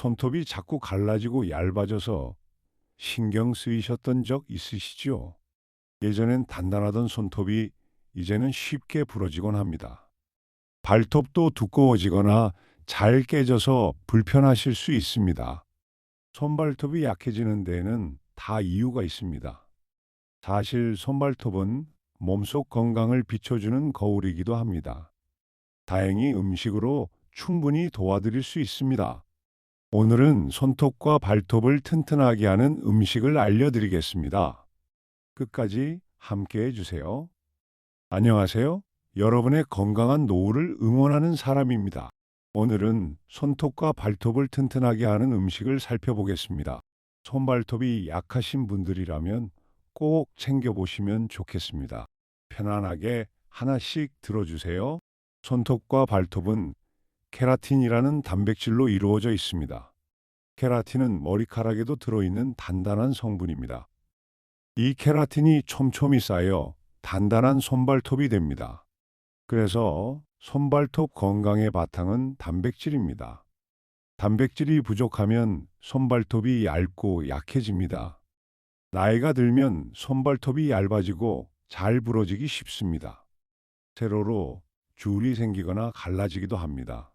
손톱이 자꾸 갈라지고 얇아져서 신경 쓰이셨던 적 있으시죠? 예전엔 단단하던 손톱이 이제는 쉽게 부러지곤 합니다. 발톱도 두꺼워지거나 잘 깨져서 불편하실 수 있습니다. 손발톱이 약해지는 데에는 다 이유가 있습니다. 사실 손발톱은 몸속 건강을 비춰주는 거울이기도 합니다. 다행히 음식으로 충분히 도와드릴 수 있습니다. 오늘은 손톱과 발톱을 튼튼하게 하는 음식을 알려드리겠습니다. 끝까지 함께 해주세요. 안녕하세요. 여러분의 건강한 노후를 응원하는 사람입니다. 오늘은 손톱과 발톱을 튼튼하게 하는 음식을 살펴보겠습니다. 손발톱이 약하신 분들이라면 꼭 챙겨보시면 좋겠습니다. 편안하게 하나씩 들어주세요. 손톱과 발톱은 케라틴이라는 단백질로 이루어져 있습니다. 케라틴은 머리카락에도 들어있는 단단한 성분입니다. 이 케라틴이 촘촘히 쌓여 단단한 손발톱이 됩니다. 그래서 손발톱 건강의 바탕은 단백질입니다. 단백질이 부족하면 손발톱이 얇고 약해집니다. 나이가 들면 손발톱이 얇아지고 잘 부러지기 쉽습니다. 세로로 줄이 생기거나 갈라지기도 합니다.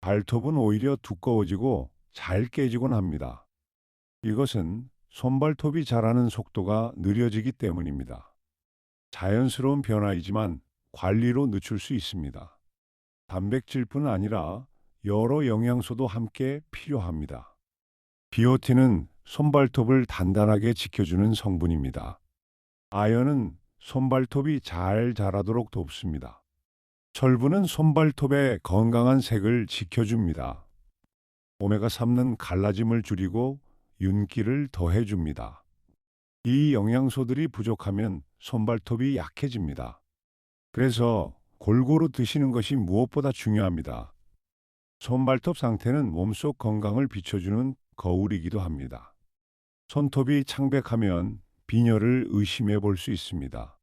발톱은 오히려 두꺼워지고 잘 깨지곤 합니다. 이것은 손발톱이 자라는 속도가 느려지기 때문입니다. 자연스러운 변화이지만 관리로 늦출 수 있습니다. 단백질뿐 아니라 여러 영양소도 함께 필요합니다. 비오틴은 손발톱을 단단하게 지켜주는 성분입니다. 아연은 손발톱이 잘 자라도록 돕습니다. 철분은 손발톱의 건강한 색을 지켜줍니다. 오메가3는 갈라짐을 줄이고 윤기를 더해줍니다. 이 영양소들이 부족하면 손발톱이 약해집니다. 그래서 골고루 드시는 것이 무엇보다 중요합니다. 손발톱 상태는 몸속 건강을 비춰주는 거울이기도 합니다. 손톱이 창백하면 빈혈을 의심해 볼 수 있습니다.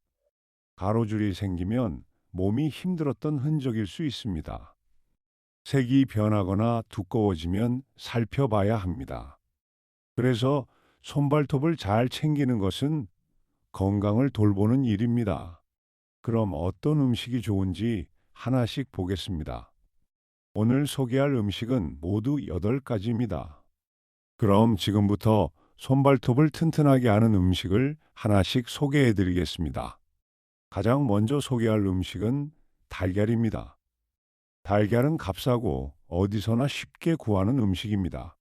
가로줄이 생기면 몸이 힘들었던 흔적일 수 있습니다. 색이 변하거나 두꺼워지면 살펴봐야 합니다. 그래서 손발톱을 잘 챙기는 것은 건강을 돌보는 일입니다. 그럼 어떤 음식이 좋은지 하나씩 보겠습니다. 오늘 소개할 음식은 모두 8가지입니다. 그럼 지금부터 손발톱을 튼튼하게 하는 음식을 하나씩 소개해 드리겠습니다. 가장 먼저 소개할 음식은 달걀입니다. 달걀은 값싸고 어디서나 쉽게 구하는 음식입니다.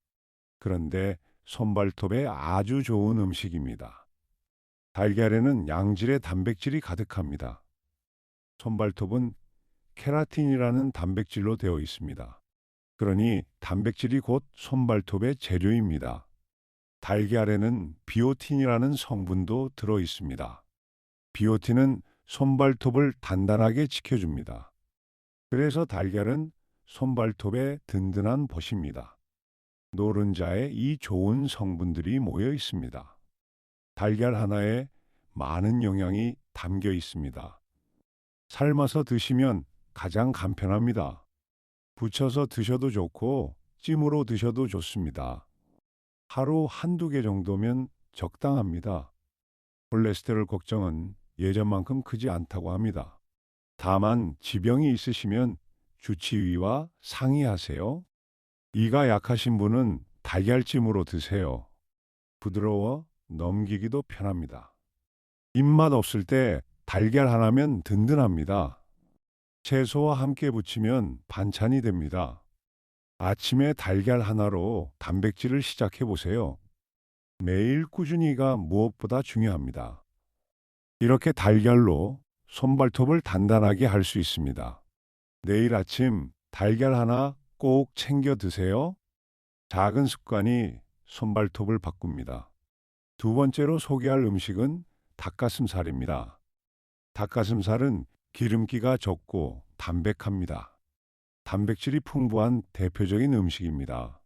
그런데 손발톱에 아주 좋은 음식입니다. 달걀에는 양질의 단백질이 가득합니다. 손발톱은 케라틴이라는 단백질로 되어 있습니다. 그러니 단백질이 곧 손발톱의 재료입니다. 달걀에는 비오틴이라는 성분도 들어 있습니다. 비오틴은 손발톱을 단단하게 지켜줍니다. 그래서 달걀은 손발톱의 든든한 벗입니다. 노른자에 이 좋은 성분들이 모여 있습니다. 달걀 하나에 많은 영양이 담겨 있습니다. 삶아서 드시면 가장 간편합니다. 부쳐서 드셔도 좋고 찜으로 드셔도 좋습니다. 하루 한두 개 정도면 적당합니다. 콜레스테롤 걱정은 예전만큼 크지 않다고 합니다. 다만 지병이 있으시면 주치의와 상의하세요. 이가 약하신 분은 달걀찜으로 드세요. 부드러워 넘기기도 편합니다. 입맛 없을 때 달걀 하나면 든든합니다. 채소와 함께 부치면 반찬이 됩니다. 아침에 달걀 하나로 단백질을 시작해 보세요. 매일 꾸준히가 무엇보다 중요합니다. 이렇게 달걀로 손발톱을 단단하게 할 수 있습니다. 내일 아침 달걀 하나 꼭 챙겨 드세요. 작은 습관이 손발톱을 바꿉니다. 두 번째로 소개할 음식은 닭가슴살입니다. 닭가슴살은 기름기가 적고 담백합니다. 단백질이 풍부한 대표적인 음식입니다.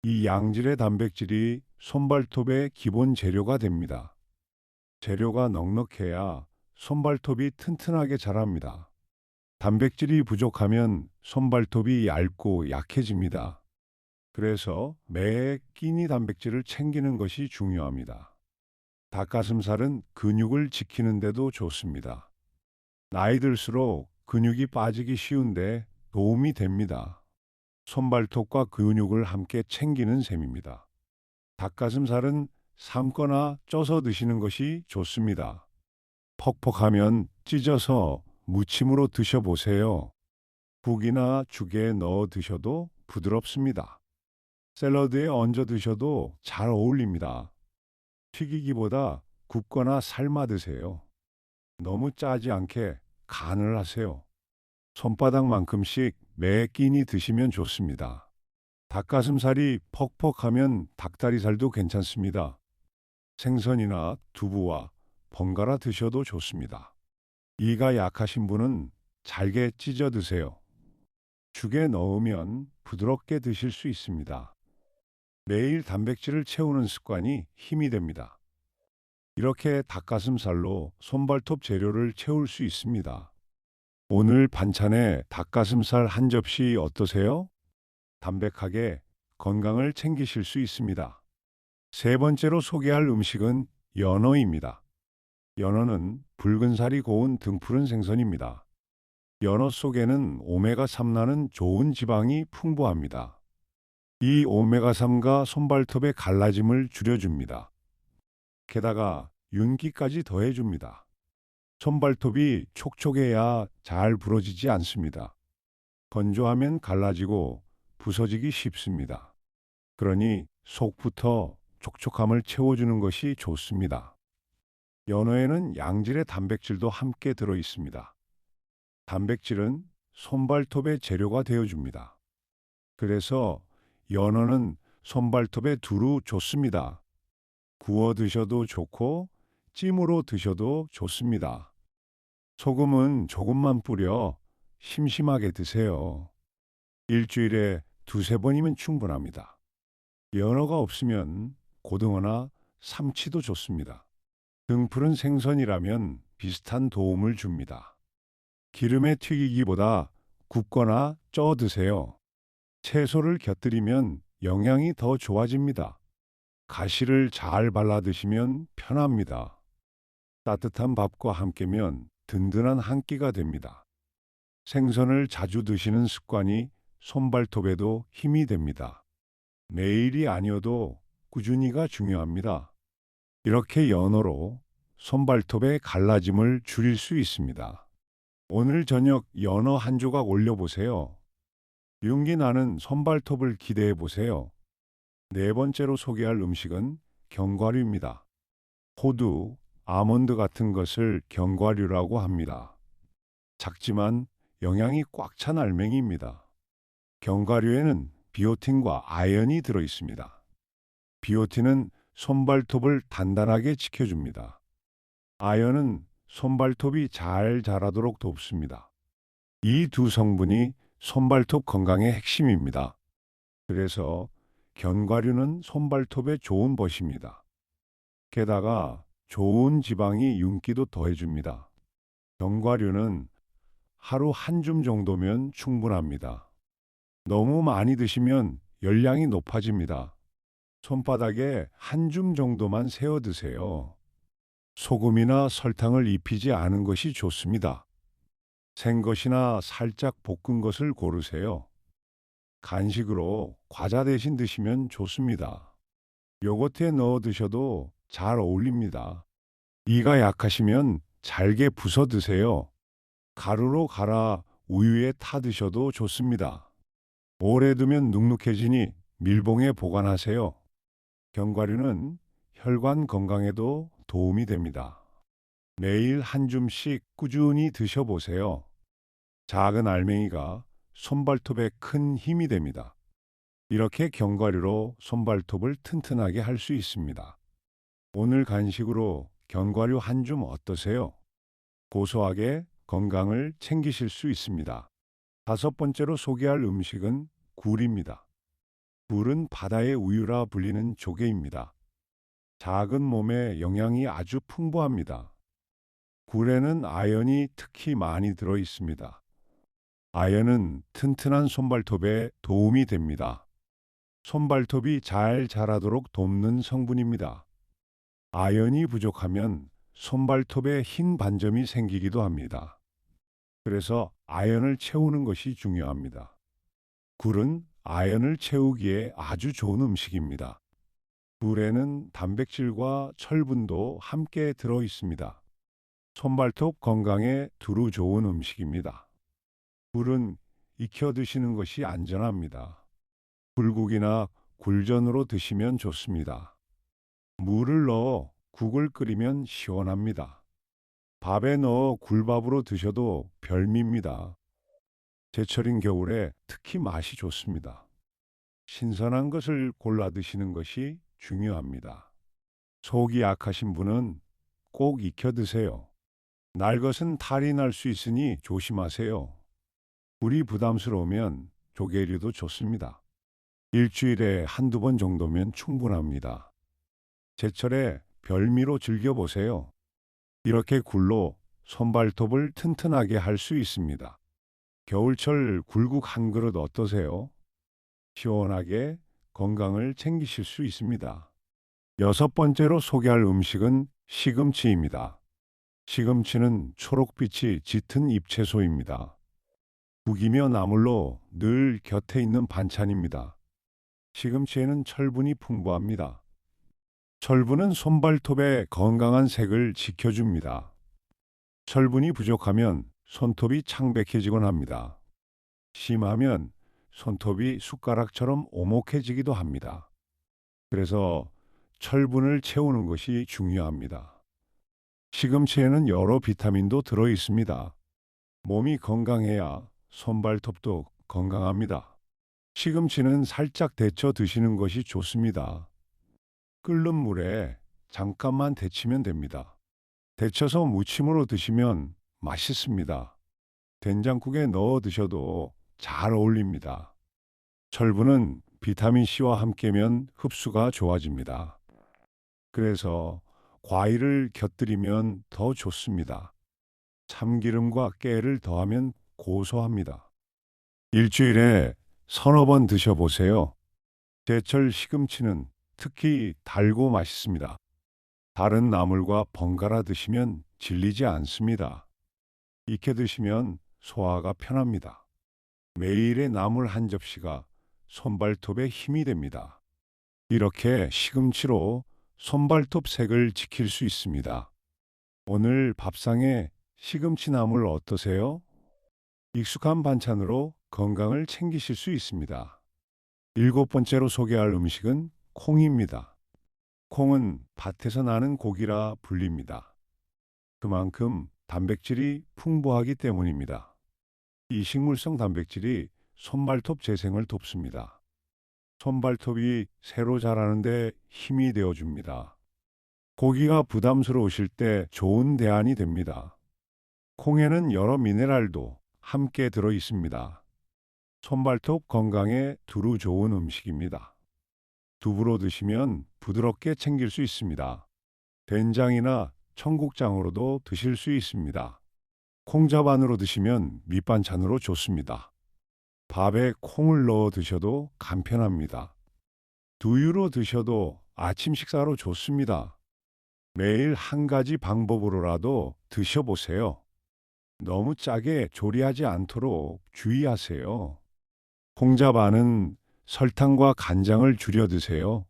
이 양질의 단백질이 손발톱의 기본 재료가 됩니다. 재료가 넉넉해야 손발톱이 튼튼하게 자랍니다. 단백질이 부족하면 손발톱이 얇고 약해집니다. 그래서 매 끼니 단백질을 챙기는 것이 중요합니다. 닭가슴살은 근육을 지키는데도 좋습니다. 나이 들수록 근육이 빠지기 쉬운데 도움이 됩니다. 손발톱과 근육을 함께 챙기는 셈입니다. 닭가슴살은 삶거나 쪄서 드시는 것이 좋습니다. 퍽퍽하면 찢어서 무침으로 드셔보세요. 국이나 죽에 넣어 드셔도 부드럽습니다. 샐러드에 얹어 드셔도 잘 어울립니다. 튀기기보다 굽거나 삶아 드세요. 너무 짜지 않게 간을 하세요. 손바닥만큼씩 매 끼니 드시면 좋습니다. 닭가슴살이 퍽퍽하면 닭다리살도 괜찮습니다. 생선이나 두부와 번갈아 드셔도 좋습니다. 이가 약하신 분은 잘게 찢어 드세요. 죽에 넣으면 부드럽게 드실 수 있습니다. 매일 단백질을 채우는 습관이 힘이 됩니다. 이렇게 닭가슴살로 손발톱 재료를 채울 수 있습니다. 오늘 반찬에 닭가슴살 한 접시 어떠세요? 담백하게 건강을 챙기실 수 있습니다. 세 번째로 소개할 음식은 연어입니다. 연어는 붉은 살이 고운 등푸른 생선입니다. 연어 속에는 오메가3라는 좋은 지방이 풍부합니다. 이 오메가3가 손발톱의 갈라짐을 줄여줍니다. 게다가 윤기까지 더해줍니다. 손발톱이 촉촉해야 잘 부러지지 않습니다. 건조하면 갈라지고 부서지기 쉽습니다. 그러니 속부터 촉촉함을 채워주는 것이 좋습니다. 연어에는 양질의 단백질도 함께 들어 있습니다. 단백질은 손발톱의 재료가 되어줍니다. 그래서 연어는 손발톱에 두루 좋습니다. 구워 드셔도 좋고 찜으로 드셔도 좋습니다. 소금은 조금만 뿌려 심심하게 드세요. 일주일에 두세 번이면 충분합니다. 연어가 없으면 고등어나 삼치도 좋습니다. 등푸른 생선이라면 비슷한 도움을 줍니다. 기름에 튀기기보다 굽거나 쪄 드세요. 채소를 곁들이면 영양이 더 좋아집니다. 가시를 잘 발라 드시면 편합니다. 따뜻한 밥과 함께면 든든한 한 끼가 됩니다. 생선을 자주 드시는 습관이 손발톱에도 힘이 됩니다. 매일이 아니어도 꾸준히가 중요합니다. 이렇게 연어로 손발톱의 갈라짐을 줄일 수 있습니다. 오늘 저녁 연어 한 조각 올려보세요. 윤기 나는 손발톱을 기대해 보세요. 네 번째로 소개할 음식은 견과류입니다. 호두, 아몬드 같은 것을 견과류라고 합니다. 작지만 영양이 꽉 찬 알맹이입니다. 견과류에는 비오틴과 아연이 들어 있습니다. 비오틴은 손발톱을 단단하게 지켜줍니다. 아연은 손발톱이 잘 자라도록 돕습니다. 이 두 성분이 손발톱 건강의 핵심입니다. 그래서 견과류는 손발톱에 좋은 벗입니다. 게다가 좋은 지방이 윤기도 더해줍니다. 견과류는 하루 한 줌 정도면 충분합니다. 너무 많이 드시면 열량이 높아집니다. 손바닥에 한 줌 정도만 세어 드세요. 소금이나 설탕을 입히지 않은 것이 좋습니다. 생것이나 살짝 볶은 것을 고르세요. 간식으로 과자 대신 드시면 좋습니다. 요거트에 넣어 드셔도 잘 어울립니다. 이가 약하시면 잘게 부숴 드세요. 가루로 갈아 우유에 타 드셔도 좋습니다. 오래 두면 눅눅해지니 밀봉에 보관하세요. 견과류는 혈관 건강에도 도움이 됩니다. 매일 한 줌씩 꾸준히 드셔보세요. 작은 알맹이가 손발톱에 큰 힘이 됩니다. 이렇게 견과류로 손발톱을 튼튼하게 할 수 있습니다. 오늘 간식으로 견과류 한 줌 어떠세요? 고소하게 건강을 챙기실 수 있습니다. 다섯 번째로 소개할 음식은 굴입니다. 굴은 바다의 우유라 불리는 조개입니다. 작은 몸에 영양이 아주 풍부합니다. 굴에는 아연이 특히 많이 들어 있습니다. 아연은 튼튼한 손발톱에 도움이 됩니다. 손발톱이 잘 자라도록 돕는 성분입니다. 아연이 부족하면 손발톱에 흰 반점이 생기기도 합니다. 그래서 아연을 채우는 것이 중요합니다. 굴은 아연을 채우기에 아주 좋은 음식입니다. 굴에는 단백질과 철분도 함께 들어 있습니다. 손발톱 건강에 두루 좋은 음식입니다. 굴은 익혀 드시는 것이 안전합니다. 굴국이나 굴전으로 드시면 좋습니다. 물을 넣어 국을 끓이면 시원합니다. 밥에 넣어 굴밥으로 드셔도 별미입니다. 제철인 겨울에 특히 맛이 좋습니다. 신선한 것을 골라 드시는 것이 중요합니다. 속이 약하신 분은 꼭 익혀 드세요. 날 것은 탈이 날 수 있으니 조심하세요. 굴이 부담스러우면 조개류도 좋습니다. 일주일에 한두 번 정도면 충분합니다. 제철에 별미로 즐겨보세요. 이렇게 굴로 손발톱을 튼튼하게 할 수 있습니다. 겨울철 굴국 한 그릇 어떠세요? 시원하게 건강을 챙기실 수 있습니다. 여섯 번째로 소개할 음식은 시금치입니다. 시금치는 초록빛이 짙은 잎채소입니다. 국이며 나물로 늘 곁에 있는 반찬입니다. 시금치에는 철분이 풍부합니다. 철분은 손발톱의 건강한 색을 지켜줍니다. 철분이 부족하면 손톱이 창백해지곤 합니다. 심하면 손톱이 숟가락처럼 오목해지기도 합니다. 그래서 철분을 채우는 것이 중요합니다. 시금치에는 여러 비타민도 들어 있습니다. 몸이 건강해야 손발톱도 건강합니다. 시금치는 살짝 데쳐 드시는 것이 좋습니다. 끓는 물에 잠깐만 데치면 됩니다. 데쳐서 무침으로 드시면 맛있습니다. 된장국에 넣어 드셔도 잘 어울립니다. 철분은 비타민C와 함께면 흡수가 좋아집니다. 그래서 과일을 곁들이면 더 좋습니다. 참기름과 깨를 더하면 고소합니다. 일주일에 서너 번 드셔보세요. 제철 시금치는 특히 달고 맛있습니다. 다른 나물과 번갈아 드시면 질리지 않습니다. 익혀 드시면 소화가 편합니다. 매일의 나물 한 접시가 손발톱에 힘이 됩니다. 이렇게 시금치로 손발톱 색을 지킬 수 있습니다. 오늘 밥상에 시금치 나물 어떠세요? 익숙한 반찬으로 건강을 챙기실 수 있습니다. 일곱 번째로 소개할 음식은 콩입니다. 콩은 밭에서 나는 고기라 불립니다. 그만큼 단백질이 풍부하기 때문입니다. 이 식물성 단백질이 손발톱 재생을 돕습니다. 손발톱이 새로 자라는데 힘이 되어줍니다. 고기가 부담스러우실 때 좋은 대안이 됩니다. 콩에는 여러 미네랄도 함께 들어 있습니다. 손발톱 건강에 두루 좋은 음식입니다. 두부로 드시면 부드럽게 챙길 수 있습니다. 된장이나 청국장으로도 드실 수 있습니다. 콩자반으로 드시면 밑반찬으로 좋습니다. 밥에 콩을 넣어 드셔도 간편합니다. 두유로 드셔도 아침 식사로 좋습니다. 매일 한 가지 방법으로라도 드셔보세요. 너무 짜게 조리하지 않도록 주의하세요. 콩자반은 설탕과 간장을 줄여 드세요.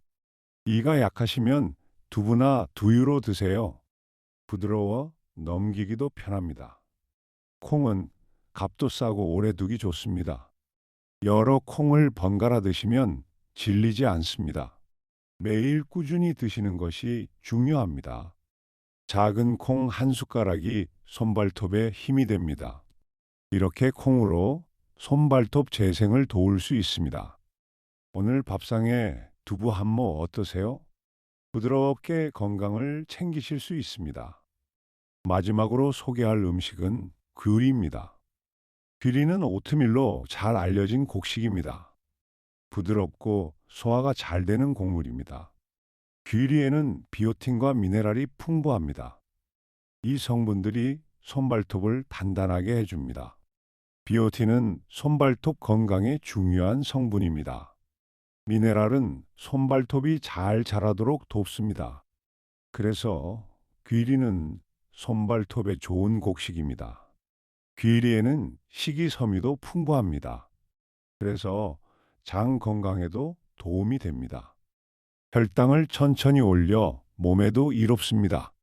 이가 약하시면 두부나 두유로 드세요. 부드러워 넘기기도 편합니다. 콩은 값도 싸고 오래 두기 좋습니다. 여러 콩을 번갈아 드시면 질리지 않습니다. 매일 꾸준히 드시는 것이 중요합니다. 작은 콩 한 숟가락이 손발톱에 힘이 됩니다. 이렇게 콩으로 손발톱 재생을 도울 수 있습니다. 오늘 밥상에 두부 한모 어떠세요? 부드럽게 건강을 챙기실 수 있습니다. 마지막으로 소개할 음식은 귀리입니다. 귀리는 오트밀로 잘 알려진 곡식입니다. 부드럽고 소화가 잘 되는 곡물입니다. 귀리에는 비오틴과 미네랄이 풍부합니다. 이 성분들이 손발톱을 단단하게 해줍니다. 비오틴은 손발톱 건강에 중요한 성분입니다. 미네랄은 손발톱이 잘 자라도록 돕습니다. 그래서 귀리는 손발톱에 좋은 곡식입니다. 귀리에는 식이섬유도 풍부합니다. 그래서 장 건강에도 도움이 됩니다. 혈당을 천천히 올려 몸에도 이롭습니다.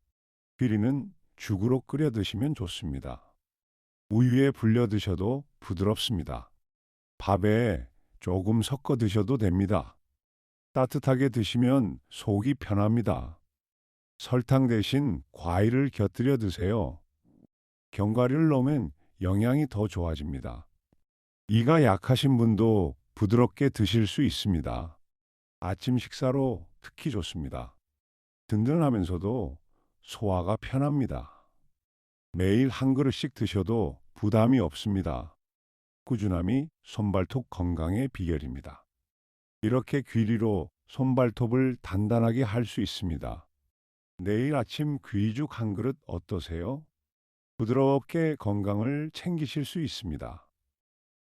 귀리는 죽으로 끓여 드시면 좋습니다. 우유에 불려 드셔도 부드럽습니다. 밥에 조금 섞어 드셔도 됩니다. 따뜻하게 드시면 속이 편합니다. 설탕 대신 과일을 곁들여 드세요. 견과류를 넣으면 영양이 더 좋아집니다. 이가 약하신 분도 부드럽게 드실 수 있습니다. 아침 식사로 특히 좋습니다. 든든하면서도 소화가 편합니다. 매일 한 그릇씩 드셔도 부담이 없습니다. 꾸준함이 손발톱 건강의 비결입니다. 이렇게 귀리로 손발톱을 단단하게 할 수 있습니다. 내일 아침 귀죽 한 그릇 어떠세요? 부드럽게 건강을 챙기실 수 있습니다.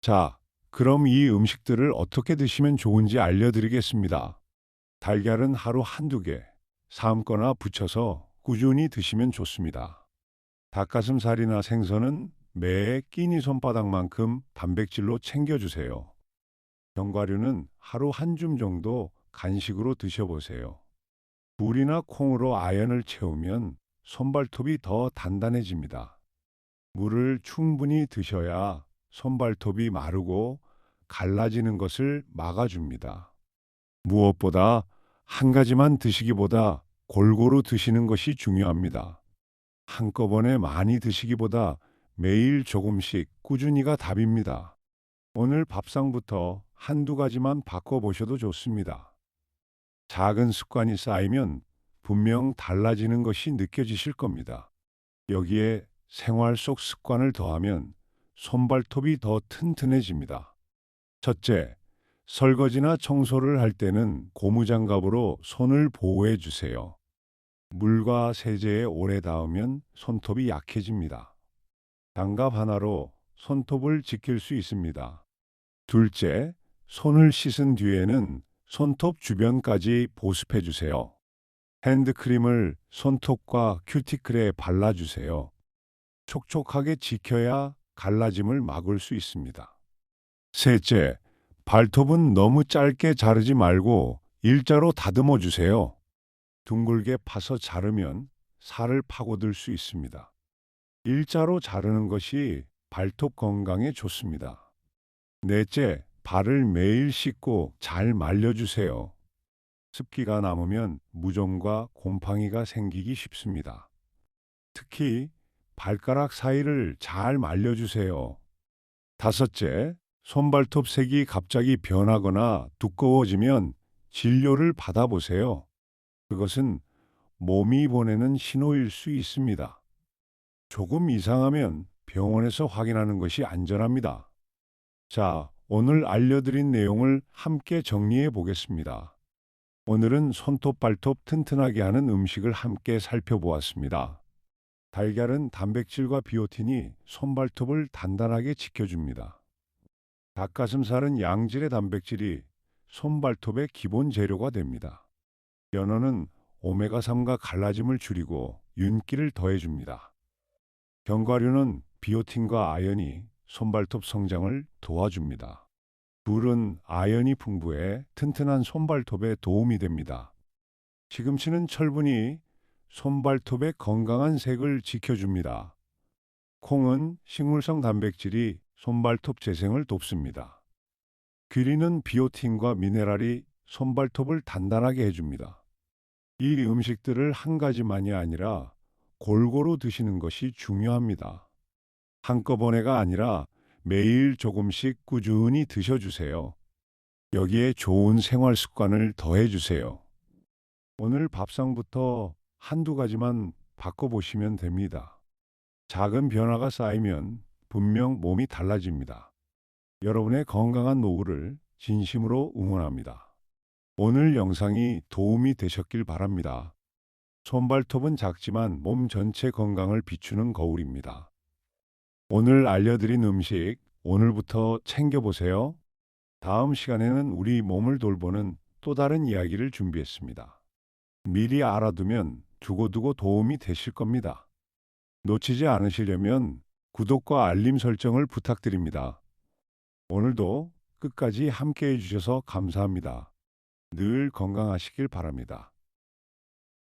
자, 그럼 이 음식들을 어떻게 드시면 좋은지 알려드리겠습니다. 달걀은 하루 한두 개, 삶거나 부쳐서 꾸준히 드시면 좋습니다. 닭가슴살이나 생선은 매에 끼니 손바닥만큼 단백질로 챙겨주세요. 견과류는 하루 한 줌 정도 간식으로 드셔보세요. 굴이나 콩으로 아연을 채우면 손발톱이 더 단단해집니다. 물을 충분히 드셔야 손발톱이 마르고 갈라지는 것을 막아줍니다. 무엇보다 한 가지만 드시기보다 골고루 드시는 것이 중요합니다. 한꺼번에 많이 드시기보다 매일 조금씩 꾸준히가 답입니다. 오늘 밥상부터 한두 가지만 바꿔보셔도 좋습니다. 작은 습관이 쌓이면 분명 달라지는 것이 느껴지실 겁니다. 여기에 생활 속 습관을 더하면 손발톱이 더 튼튼해집니다. 첫째, 설거지나 청소를 할 때는 고무장갑으로 손을 보호해 주세요. 물과 세제에 오래 닿으면 손톱이 약해집니다. 장갑 하나로 손톱을 지킬 수 있습니다. 둘째, 손을 씻은 뒤에는 손톱 주변까지 보습해 주세요. 핸드크림을 손톱과 큐티클에 발라주세요. 촉촉하게 지켜야 갈라짐을 막을 수 있습니다. 셋째, 발톱은 너무 짧게 자르지 말고 일자로 다듬어 주세요. 둥글게 파서 자르면 살을 파고들 수 있습니다. 일자로 자르는 것이 발톱 건강에 좋습니다. 넷째, 발을 매일 씻고 잘 말려주세요. 습기가 남으면 무좀과 곰팡이가 생기기 쉽습니다. 특히 발가락 사이를 잘 말려주세요. 다섯째, 손발톱 색이 갑자기 변하거나 두꺼워지면 진료를 받아보세요. 그것은 몸이 보내는 신호일 수 있습니다. 조금 이상하면 병원에서 확인하는 것이 안전합니다. 자, 오늘 알려드린 내용을 함께 정리해 보겠습니다. 오늘은 손톱 발톱 튼튼하게 하는 음식을 함께 살펴보았습니다. 달걀은 단백질과 비오틴이 손발톱을 단단하게 지켜줍니다. 닭가슴살은 양질의 단백질이 손발톱의 기본 재료가 됩니다. 연어는 오메가3가 갈라짐을 줄이고 윤기를 더해줍니다. 견과류는 비오틴과 아연이 손발톱 성장을 도와줍니다. 굴은 아연이 풍부해 튼튼한 손발톱에 도움이 됩니다. 시금치는 철분이 손발톱의 건강한 색을 지켜줍니다. 콩은 식물성 단백질이 손발톱 재생을 돕습니다. 귀리는 비오틴과 미네랄이 손발톱을 단단하게 해줍니다. 이 음식들을 한 가지만이 아니라 골고루 드시는 것이 중요합니다. 한꺼번에가 아니라 매일 조금씩 꾸준히 드셔주세요. 여기에 좋은 생활 습관을 더해주세요. 오늘 밥상부터 한두 가지만 바꿔보시면 됩니다. 작은 변화가 쌓이면 분명 몸이 달라집니다. 여러분의 건강한 노후를 진심으로 응원합니다. 오늘 영상이 도움이 되셨길 바랍니다. 손발톱은 작지만 몸 전체 건강을 비추는 거울입니다. 오늘 알려드린 음식 오늘부터 챙겨보세요. 다음 시간에는 우리 몸을 돌보는 또 다른 이야기를 준비했습니다. 미리 알아두면 두고두고 도움이 되실 겁니다. 놓치지 않으시려면 구독과 알림 설정을 부탁드립니다. 오늘도 끝까지 함께 해주셔서 감사합니다. 늘 건강하시길 바랍니다.